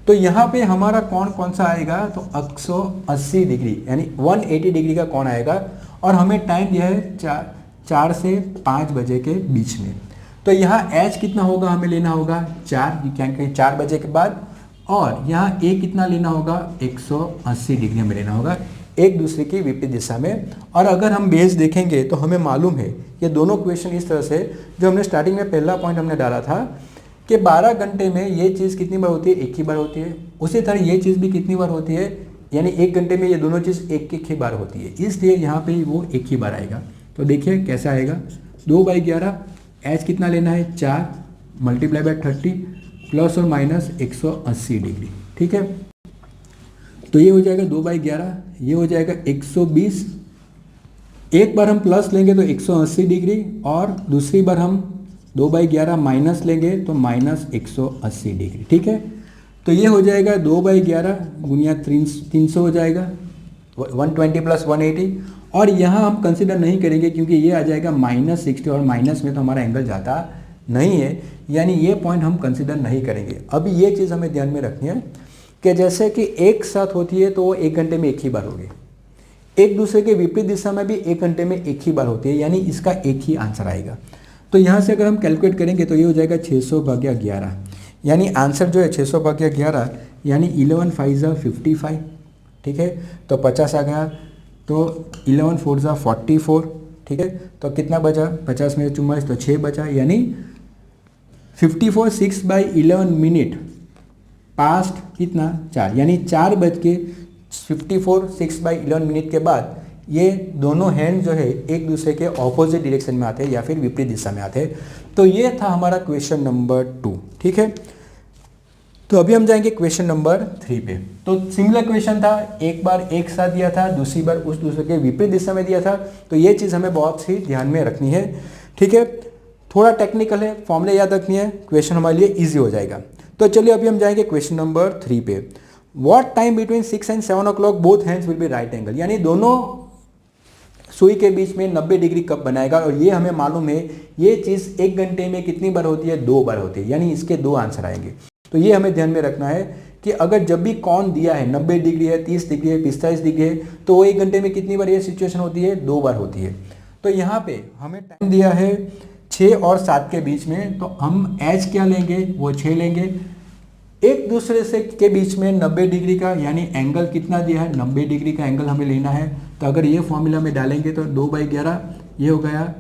तो यहाँ पे हमारा कौन कौन सा आएगा? तो 180 डिग्री यानी 180 डिग्री का कौन आएगा। और हमें टाइम दिया है 4 से 5 बजे के बीच में। तो यहाँ एच कितना होगा हमें लेना होगा? 4, क्योंकि 4 बजे के बाद। और यहाँ ए कितना लेना होगा? 180 डिग्री हमें लेना होगा एक दूसरे की विपरीत दिशा में। और अगर हम बेस देखेंगे तो हमें मालूम है ये दोनों क्वेश्चन इस तरह से, जो हमने स्टार्टिंग में पहला पॉइंट हमने डाला था कि 12 घंटे में ये चीज़ कितनी बार होती है? एक ही बार होती है। उसी तरह ये चीज़ भी कितनी बार होती है? यानी 1 घंटे में ये दोनों चीज़ एक ही बार होती है, इसलिए यहाँ पे वो एक ही बार आएगा। तो देखिए कैसा आएगा, 2/11, एच कितना लेना है? 4 मल्टीप्लाई बाय 30 प्लस और माइनस 180 डिग्री, ठीक है। तो ये हो जाएगा 2/11, ये हो जाएगा 120। एक बार हम प्लस लेंगे तो 180 डिग्री, और दूसरी बार हम 2/11 माइनस लेंगे तो माइनस 180 डिग्री, ठीक है। तो ये हो जाएगा 2/11 गुनिया 300 हो जाएगा, 120 प्लस 180। और यहाँ हम कंसिडर नहीं करेंगे क्योंकि ये आ जाएगा -60, और माइनस में तो हमारा एंगल जाता नहीं है, यानी ये पॉइंट हम कंसिडर नहीं करेंगे। अभी ये चीज़ हमें ध्यान में रखनी है कि जैसे कि एक साथ होती है तो वो 1 घंटे में एक ही बार होगी, एक दूसरे के विपरीत दिशा में भी 1 घंटे में एक ही बार होती है, यानी इसका एक ही आंसर आएगा। तो यहाँ से अगर हम कैलकुलेट करेंगे तो ये हो जाएगा 600/11, यानी आंसर जो है 600/11 यानी 11 5 ज़ा 55, ठीक है। तो 50 आ गया, तो 11 4 ज़ा 44, ठीक है। तो कितना बचा? 50 में 44 तो 6 बचा, यानी 54 6/11 मिनट पास्ट कितना? 4, यानी 4:54 6/11 मिनट के बाद ये दोनों हैंड जो है एक दूसरे के ऑपोजिट डायरेक्शन में आते हैं या फिर विपरीत दिशा में आते हैं। तो ये था हमारा क्वेश्चन नंबर 2, ठीक है। तो अभी हम जाएंगे क्वेश्चन नंबर 3 पे। तो सिमिलर क्वेश्चन था, एक बार एक साथ दिया था, दूसरी बार उस दूसरे के विपरीत दिशा में दिया था। तो ये चीज़ हमें बहुत ही ध्यान में रखनी है, ठीक है। थोड़ा टेक्निकल है, फॉर्मूले याद रखनी है, क्वेश्चन हमारे लिए ईजी हो जाएगा। तो चलिए अभी हम जाएंगे क्वेश्चन नंबर 3 पे। What time between 6 and 7 o'clock both hands will B right angle, यानी दोनों सुई के बीच में 90 डिग्री कब बनाएगा। और ये हमें मालूम है ये चीज़ 1 घंटे में कितनी बार होती है? 2 बार होती है, यानी इसके 2 आंसर आएंगे। तो ये हमें ध्यान में रखना है कि अगर जब भी कौन दिया है 90 डिग्री है, 30 डिग्री है, 45 डिग्री है, तो वो 1 घंटे में कितनी बार ये सिचुएशन होती है? 2 बार होती है। तो यहाँ पे हमें टाइम दिया है 6 और 7 के बीच में, तो हम एच क्या लेंगे? वो 6 लेंगे। एक दूसरे से के बीच में 90 डिग्री का, यानी एंगल कितना दिया है? 90 डिग्री का एंगल हमें लेना है। तो अगर ये फॉर्मूला में डालेंगे तो 2/11 ये हो गया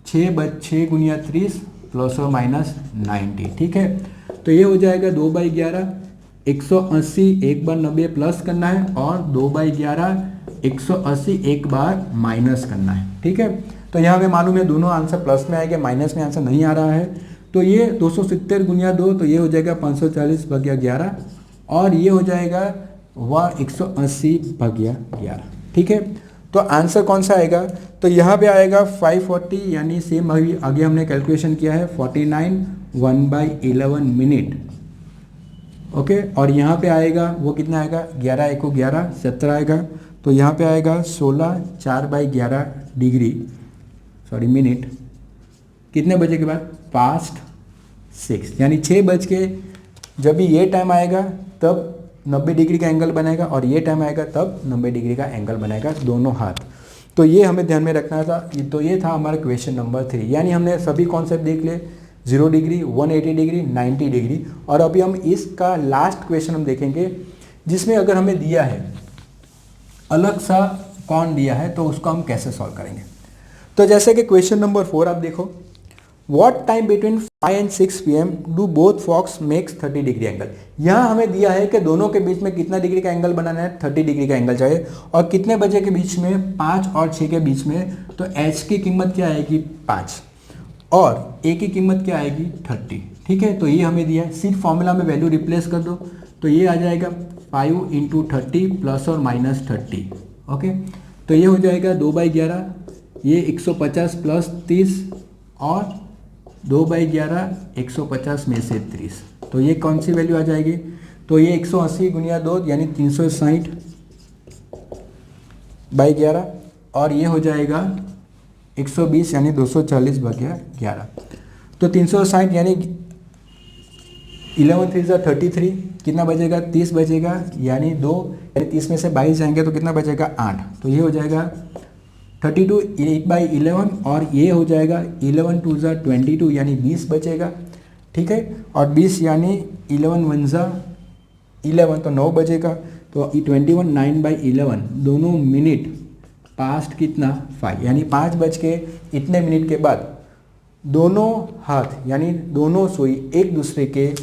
6 गुनिया 30 प्लस और माइनस 90, ठीक है। तो ये हो जाएगा 2/11 180 एक बार 90 प्लस करना है, और 2/11 180 एक बार माइनस करना है, ठीक है। तो यहाँ हमें मालूम है दोनों आंसर प्लस में आएंगे, माइनस में आंसर नहीं आ रहा है। तो ये 270 गुनिया 2, तो ये हो जाएगा 540/11, और ये हो जाएगा 180/11, ठीक है। तो आंसर कौन सा आएगा, तो यहाँ पे आएगा 540, यानी सेम अभी आगे हमने कैलकुलेशन किया है 49 1/11 मिनट। ओके, और यहाँ पे आएगा वो कितना आएगा, 11 × 11 17 आएगा। तो यहाँ पे आएगा 16 4/11 डिग्री सॉरी मिनट, कितने बजे के बाद, पास्ट 6, यानी 6 बज के जब भी ये टाइम आएगा तब 90 डिग्री का एंगल बनाएगा, और ये टाइम आएगा तब 90 डिग्री का एंगल बनाएगा दोनों हाथ। तो ये हमें ध्यान में रखना था। तो ये था हमारा क्वेश्चन नंबर 3, यानी हमने सभी कॉन्सेप्ट देख लिए, 0 डिग्री, 180 डिग्री, 90 डिग्री। और अभी हम इसका लास्ट क्वेश्चन हम देखेंगे, जिसमें अगर हमें दिया है अलग सा कौन दिया है तो उसको हम कैसे सॉल्व करेंगे। तो जैसे कि क्वेश्चन नंबर 4 आप देखो, What time between 5 and 6 PM do both forks makes 30 degree angle. यहाँ हमें दिया है कि दोनों के बीच में कितना डिग्री का एंगल बनाना है, 30 डिग्री का एंगल चाहिए, और कितने बजे के बीच में, 5 और 6 के बीच में। तो h की कीमत क्या आएगी, 5, और a की कीमत क्या आएगी, 30। ठीक है, तो ये हमें दिया है, सिर्फ फॉर्मूला में वैल्यू रिप्लेस कर दो, तो ये आ जाएगा 5 × 30 ± 30। ओके, तो ये हो जाएगा 2/11, ये 150 + 30, और 2/11 150 में से 30, तो ये कौन सी वैल्यू आ जाएगी, तो ये 180 × 2 यानी 360/11, और ये हो जाएगा 120 यानी 240/11। तो 360 यानी 11 3 33, कितना बचेगा, 30 बचेगा, यानी 2, यानी 30 में से 22 जाएंगे तो कितना बचेगा, 8। तो ये हो जाएगा 32 8/11, और ये हो जाएगा 11 2 22 यानी 20 बचेगा। ठीक है, और 20 यानी 11 1 11, तो 9 बचेगा। तो 21 9/11 दोनों मिनट पास्ट कितना, 5, यानी 5 बज के इतने मिनट के बाद दोनों हाथ यानी दोनों सुई एक दूसरे के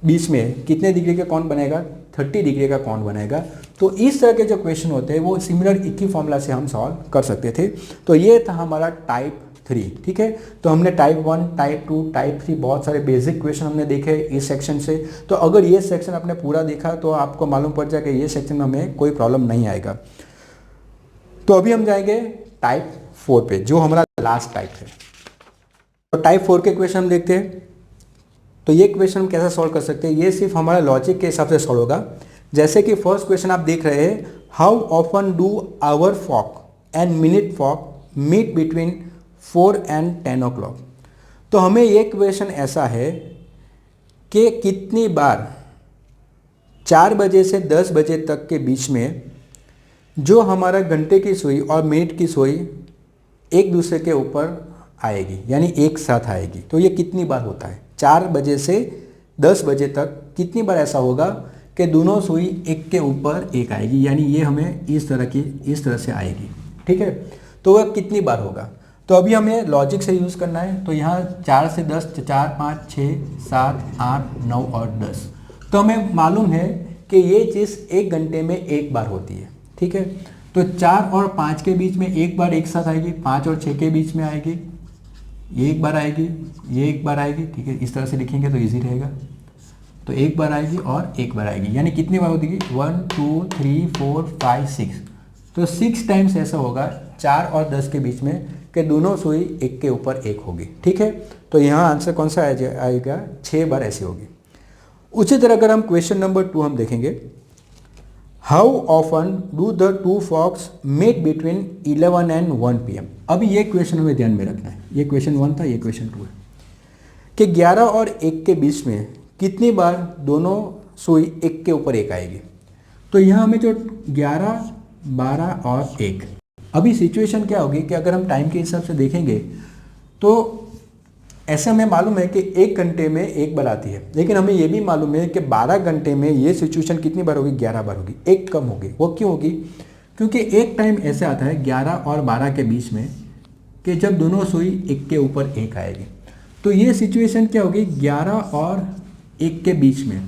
बीच में कितने डिग्री का कोण बनेगा, 30 डिग्री का कोण बनेगा। तो इस तरह के जो क्वेश्चन होते हैं वो सिमिलर एक ही फॉर्मूला से हम सॉल्व कर सकते थे। तो ये था हमारा टाइप 3। ठीक है, तो हमने टाइप 1, टाइप 2, टाइप 3 बहुत सारे बेसिक क्वेश्चन हमने देखे इस सेक्शन से। तो अगर ये सेक्शन आपने पूरा देखा तो आपको मालूम पड़ जाएगा ये सेक्शन में हमें कोई प्रॉब्लम नहीं आएगा। तो अभी हम जाएंगे टाइप 4 पे, जो हमारा लास्ट टाइप है। तो टाइप 4 के क्वेश्चन हम देखते हैं। तो ये क्वेश्चन हम कैसे सॉल्व कर सकते हैं, ये सिर्फ हमारा लॉजिक के हिसाब से सॉल्व होगा। जैसे कि फर्स्ट क्वेश्चन आप देख रहे हैं, हाउ ऑफन डू आवर फॉक एंड मिनट फॉक मीट बिटवीन 4 and 10 o'clock। तो हमें ये क्वेश्चन ऐसा है कि कितनी बार 4 बजे से 10 बजे तक के बीच में जो हमारा घंटे की सुई और मिनट की सुई एक दूसरे के ऊपर आएगी, यानी एक साथ आएगी। तो ये कितनी बार होता है, 4 बजे से 10 बजे तक कितनी बार ऐसा होगा कि दोनों सुई एक के ऊपर एक आएगी, यानी ये हमें इस तरह से आएगी। ठीक है, तो वह कितनी बार होगा। तो अभी हमें लॉजिक से यूज़ करना है। तो यहाँ 4 से 10, 4 5 6 7 8 9 और 10। तो हमें मालूम है कि ये चीज़ एक घंटे में एक बार होती है। ठीक है, तो 4 और 5 के बीच में एक बार एक साथ आएगी, 5 और 6 के बीच में आएगी, ये एक बार आएगी, ये एक बार आएगी। ठीक है, इस तरह से लिखेंगे तो ईजी रहेगा। तो एक बार आएगी और एक बार आएगी, यानी कितनी बार होती है, 1 2 3 4 5 6। तो 6 टाइम्स ऐसा होगा 4 और 10 के बीच में कि दोनों सुई एक के ऊपर एक होगी। ठीक है, तो यहाँ आंसर कौन सा आएगा, 6 बार ऐसी होगी। उसी तरह अगर हम क्वेश्चन नंबर 2 हम देखेंगे, हाउ ऑफन डू द 2 फॉक्स मीट बिटवीन 11 and 1 PM। अभी ये क्वेश्चन हमें ध्यान में रखना है, ये क्वेश्चन 1 था, ये क्वेश्चन 2 है कि 11 और 1 के बीच में कितनी बार दोनों सुई एक के ऊपर एक आएगी। तो यहाँ हमें जो 11 12 और 1, अभी सिचुएशन क्या होगी कि अगर हम टाइम के हिसाब से देखेंगे तो ऐसा हमें मालूम है कि 1 घंटे में एक बार आती है, लेकिन हमें ये भी मालूम है कि 12 घंटे में ये सिचुएशन कितनी बार होगी, 11 बार होगी, एक कम होगी। वो क्यों होगी, क्योंकि एक टाइम ऐसे आता है 11 और 12 के बीच में कि जब दोनों सुई एक के ऊपर एक आएगी। तो ये सिचुएशन क्या होगी, 11 और 1 के बीच में,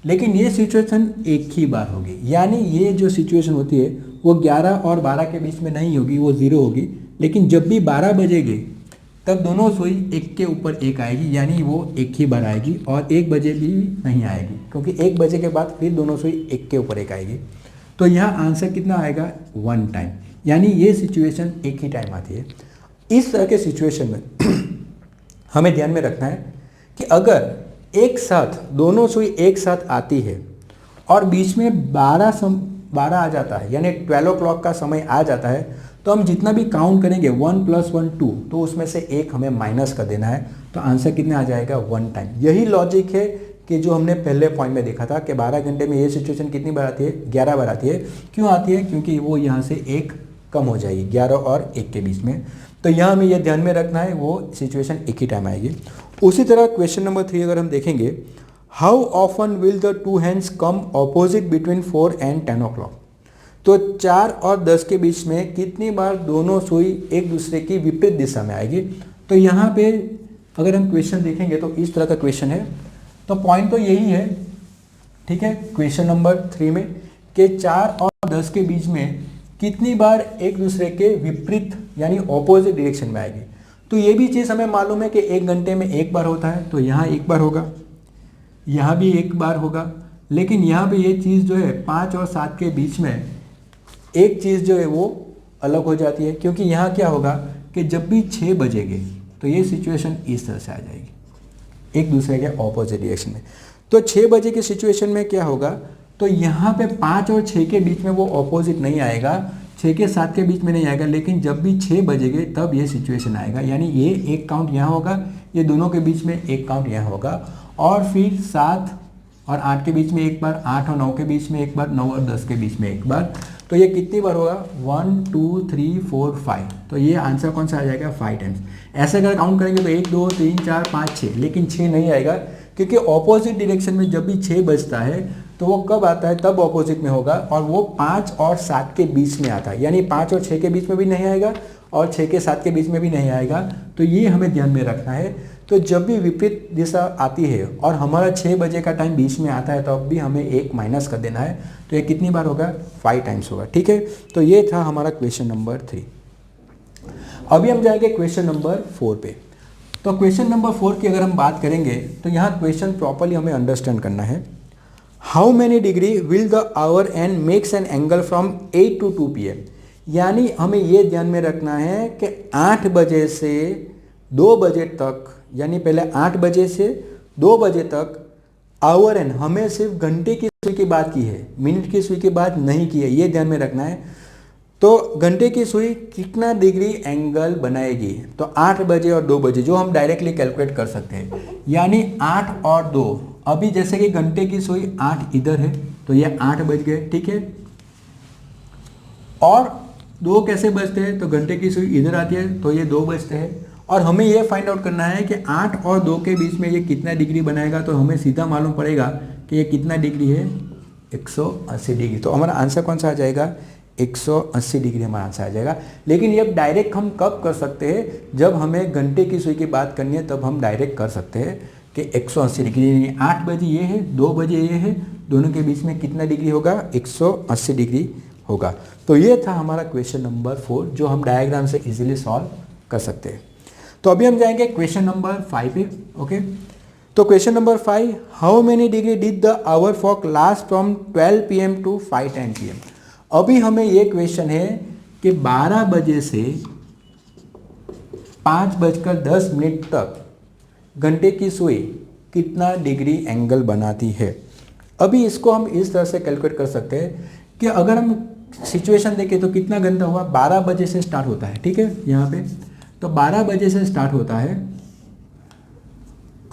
लेकिन ये सिचुएशन एक ही बार होगी। यानी ये जो सिचुएशन होती है वो 11 और 12 के बीच में नहीं होगी, वो 0 होगी। लेकिन जब भी 12 बजेगी तब दोनों सुई एक के ऊपर एक आएगी, यानी वो एक ही बार आएगी। और 1 बजे भी नहीं आएगी, क्योंकि 1 बजे के बाद फिर दोनों सुई एक के ऊपर एक आएगी। तो यहाँ आंसर कितना आएगा 1 टाइम, यानी ये सिचुएशन एक ही टाइम आती है। इस तरह के सिचुएशन में हमें ध्यान में रखना है कि अगर एक साथ दोनों सुई एक साथ आती है और बीच में 12 आ जाता है, यानी 12 o'clock का समय आ जाता है, तो हम जितना भी काउंट करेंगे 1 + 1 2, तो उसमें से एक हमें माइनस कर देना है, तो आंसर कितने आ जाएगा 1 टाइम। यही लॉजिक है कि जो हमने पहले पॉइंट में देखा था कि 12 घंटे में ये सिचुएशन कितनी बार आती है, 11 बार आती है। क्यों आती है? क्योंकि वो यहाँ से एक कम हो जाएगी 11 और 1 के बीच में। तो यहाँ हमें ये ध्यान में रखना है, वो सिचुएशन एक ही टाइम आएगी। उसी तरह क्वेश्चन नंबर 3 अगर हम देखेंगे, how often will the 2 hands come opposite between 4 and 10 o'clock। तो 4 और 10 के बीच में कितनी बार दोनों सुई एक दूसरे की विपरीत दिशा में आएगी। तो यहाँ पे अगर हम क्वेश्चन देखेंगे तो इस तरह का क्वेश्चन है। तो पॉइंट तो यही है, ठीक है, क्वेश्चन नंबर 3 में कि 4 और 10 के बीच में कितनी बार एक दूसरे के विपरीत यानी ऑपोजिट डायरेक्शन में आएगी। तो ये भी चीज़ हमें मालूम है कि 1 घंटे में 1 बार होता है, तो यहाँ 1 बार होगा, यहाँ भी 1 बार होगा। लेकिन यहाँ पे ये चीज़ जो है 5 और 7 के बीच में एक चीज़ जो है वो अलग हो जाती है, क्योंकि यहाँ क्या होगा कि जब भी 6 बजेंगे तो ये सिचुएशन इस तरह से आ जाएगी एक दूसरे के ऑपोजिट डायरेक्शन में। तो 6 बजे की सिचुएशन में क्या होगा, तो यहाँ पे 5 और 6 के बीच में वो ऑपोजिट नहीं आएगा, 6 के 7 के बीच में नहीं आएगा, लेकिन जब भी 6 बजेंगे तब ये सिचुएशन आएगा, यानी ये एक काउंट यहाँ होगा, ये दोनों के बीच में एक काउंट यहाँ होगा, और फिर 7 और 8 के बीच में एक बार, 8 और 9 के बीच में एक बार, 9 और 10 के बीच में एक बार। तो ये कितनी बार होगा 1 2 3 4 5। तो ये आंसर कौन सा आ जाएगा 5 टाइम्स। ऐसे अगर काउंट करेंगे तो 1 2 3 4 5 6, लेकिन 6 नहीं आएगा, क्योंकि ऑपोजिट डायरेक्शन में जब भी 6 बजता है तो वो कब आता है, तब ऑपोजिट में होगा, और वो 5 और 7 के बीच में आता है, यानी 5 और 6 के बीच में भी नहीं आएगा और 6 के 7 के बीच में भी नहीं आएगा। तो ये हमें ध्यान में रखना है। तो जब भी विपरीत दिशा आती है और हमारा 6 बजे का टाइम बीच में आता है तो अब भी हमें एक माइनस कर देना है। तो ये कितनी बार होगा 5 टाइम्स होगा, ठीक है। तो ये था हमारा क्वेश्चन नंबर 3। अभी हम जाएंगे क्वेश्चन नंबर 4 पे। तो क्वेश्चन नंबर 4 की अगर हम बात करेंगे तो यहाँ क्वेश्चन प्रॉपरली हमें अंडरस्टैंड करना है। How many degree will the our and makes an angle from 8 to 2 PM। यानी हमें ये ध्यान में रखना है कि 8 बजे से 2 बजे तक, यानी पहले 8 बजे से 2 बजे तक आवर एंड, हमें सिर्फ घंटे की सुई की बात की है, मिनट की सुई की बात नहीं की है, ये ध्यान में रखना है। तो घंटे की सुई कितना डिग्री एंगल बनाएगी, तो 8 बजे और 2 बजे जो हम डायरेक्टली कैलकुलेट कर सकते हैं, यानी 8 और 2। अभी जैसे कि घंटे की सुई 8 इधर है तो ये 8 बज गए, ठीक है, और 2 कैसे बजते हैं, तो घंटे की सुई इधर आती है तो ये 2 बजते हैं। और हमें ये फाइंड आउट करना है कि 8 और 2 के बीच में ये कितना डिग्री बनाएगा। तो हमें सीधा मालूम पड़ेगा कि ये कितना डिग्री है, 180 डिग्री। तो हमारा आंसर कौन सा आ जाएगा, 180 डिग्री हमारा आंसर आ जाएगा। लेकिन ये डायरेक्ट हम कब कर सकते हैं, जब हमें घंटे की सुई की बात करनी है, तब हम डायरेक्ट कर सकते हैं कि 180 डिग्री। 8 बजे ये है, 2 बजे ये है, दोनों के बीच में कितना डिग्री होगा, 180 डिग्री होगा। तो ये था हमारा क्वेश्चन नंबर 4, जो हम डायग्राम से इजीली सॉल्व कर सकते हैं। तो अभी हम जाएंगे क्वेश्चन नंबर 5 पे। ओके, तो question number 5, how many degree did the hour clock last from 12 PM to 5:10 PM। अभी हमें ये क्वेश्चन है कि 12 बजे से 5:10 तक घंटे की सुई कितना डिग्री एंगल बनाती है। अभी इसको हम इस तरह से कैलकुलेट कर सकते हैं कि अगर हम सिचुएशन देखें तो कितना घंटा हुआ, 12 बजे से स्टार्ट होता है, ठीक है, यहाँ पे तो 12 बजे से स्टार्ट होता है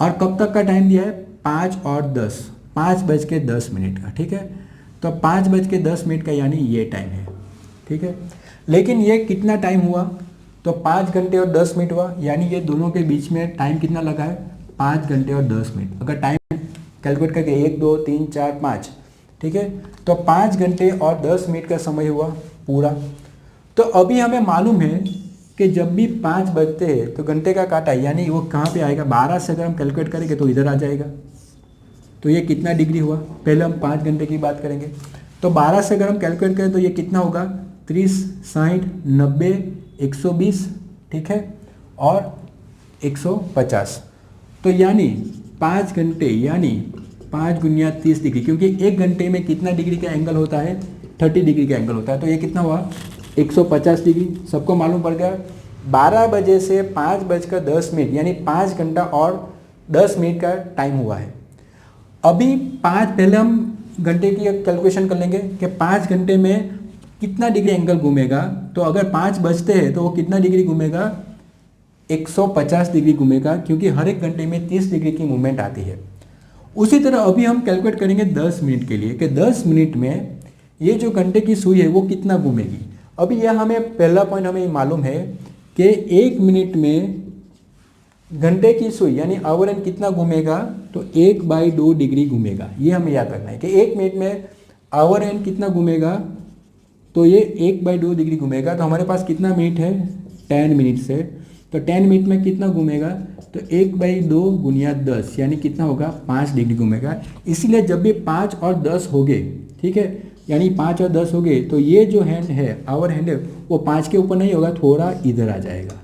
और कब तक का टाइम दिया है, 5 और 10, 5:10 का, ठीक है। तो 5:10 का यानी ये टाइम है, ठीक है। लेकिन ये कितना टाइम हुआ, तो 5 घंटे और 10 मिनट हुआ, यानी ये दोनों के बीच में टाइम कितना लगा है, 5 घंटे और 10 मिनट। अगर टाइम कैलकुलेट करके 1 2 3 4 5, ठीक है, तो 5 घंटे और 10 मिनट का समय हुआ पूरा। तो अभी हमें मालूम है कि जब भी 5 बजते हैं तो घंटे का काटा, यानी वो कहाँ पे आएगा, 12 से अगर हम कैलकुलेट करेंगे तो इधर आ जाएगा। तो ये कितना डिग्री हुआ, पहले हम 5 घंटे की बात करेंगे, तो 12 से अगर हम कैलकुलेट करें तो ये कितना होगा, 30 60 90 120, ठीक है, और 150। तो यानी 5 घंटे यानी 5 गुणिया 30 डिग्री, क्योंकि 1 घंटे में कितना डिग्री का एंगल होता है, 30 डिग्री का एंगल होता है। तो ये कितना हुआ 150 डिग्री, सबको मालूम पड़ गया। 12 बजे से 5:10 यानी 5 घंटा और 10 मिनट का टाइम हुआ है। अभी पहले हम घंटे की कैलकुलेशन कर लेंगे कि 5 घंटे में कितना डिग्री एंगल घूमेगा। तो अगर 5 बजते हैं तो वो कितना डिग्री घूमेगा, 150 डिग्री घूमेगा, क्योंकि हर एक घंटे में 30 डिग्री की मूवमेंट आती है। उसी तरह अभी हम कैलकुलेट करेंगे 10 मिनट के लिए कि 10 मिनट में ये जो घंटे की सुई है वो कितना घूमेगी। अभी यह हमें पहला पॉइंट हमें मालूम है कि 1 मिनट में घंटे की सुई यानी आवर एंड कितना घूमेगा, तो 1/2 डिग्री घूमेगा। ये हमें याद रखना है कि 1 मिनट में आवर एंड कितना घूमेगा, तो ये 1/2 डिग्री घूमेगा। तो हमारे पास कितना मिनट है, 10 मिनट से, तो 10 मिनट में कितना घूमेगा, तो 1/2 गुणिया 10 यानी कितना होगा, 5 डिग्री घूमेगा। इसीलिए जब भी 5 और 10 हो गए, ठीक है, यानी 5 और 10 हो गए, तो ये जो हैंड है, आवर हैंड है, वो 5 के ऊपर नहीं होगा, थोड़ा इधर आ जाएगा।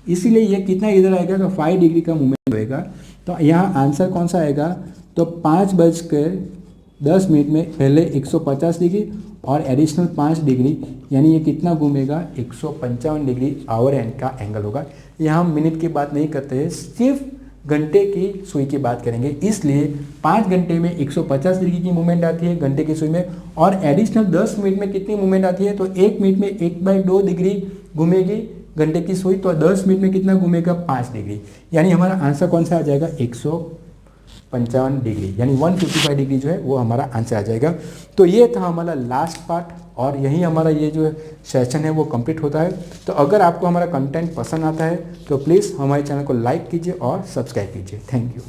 इसीलिए ये कितना इधर आएगा, तो 5 डिग्री का मूवमेंट होएगा। तो यहाँ आंसर कौन सा आएगा, तो 5:10 में पहले 150 डिग्री और एडिशनल 5 डिग्री, यानी ये कितना घूमेगा, 155 डिग्री आवर एंड का एंगल होगा। यहाँ हम मिनट की बात नहीं करते हैं, सिर्फ घंटे की सुई की बात करेंगे। इसलिए 5 घंटे में 150 डिग्री की मूवमेंट आती है घंटे की सुई में, और एडिशनल 10 मिनट में कितनी मूवमेंट आती है, तो 1 मिनट में 1/2 डिग्री घूमेगी घंटे की सुई, तो 10 मिनट में कितना घूमेगा, 5 डिग्री। यानी हमारा आंसर कौन सा आ जाएगा, 155 डिग्री, यानी 155 डिग्री जो है वो हमारा आंसर आ जाएगा। तो ये था हमारा लास्ट पार्ट, और यही हमारा ये जो सेशन है वो कंप्लीट होता है। तो अगर आपको हमारा कंटेंट पसंद आता है तो प्लीज़ हमारे चैनल को लाइक कीजिए और सब्सक्राइब कीजिए। Thank you.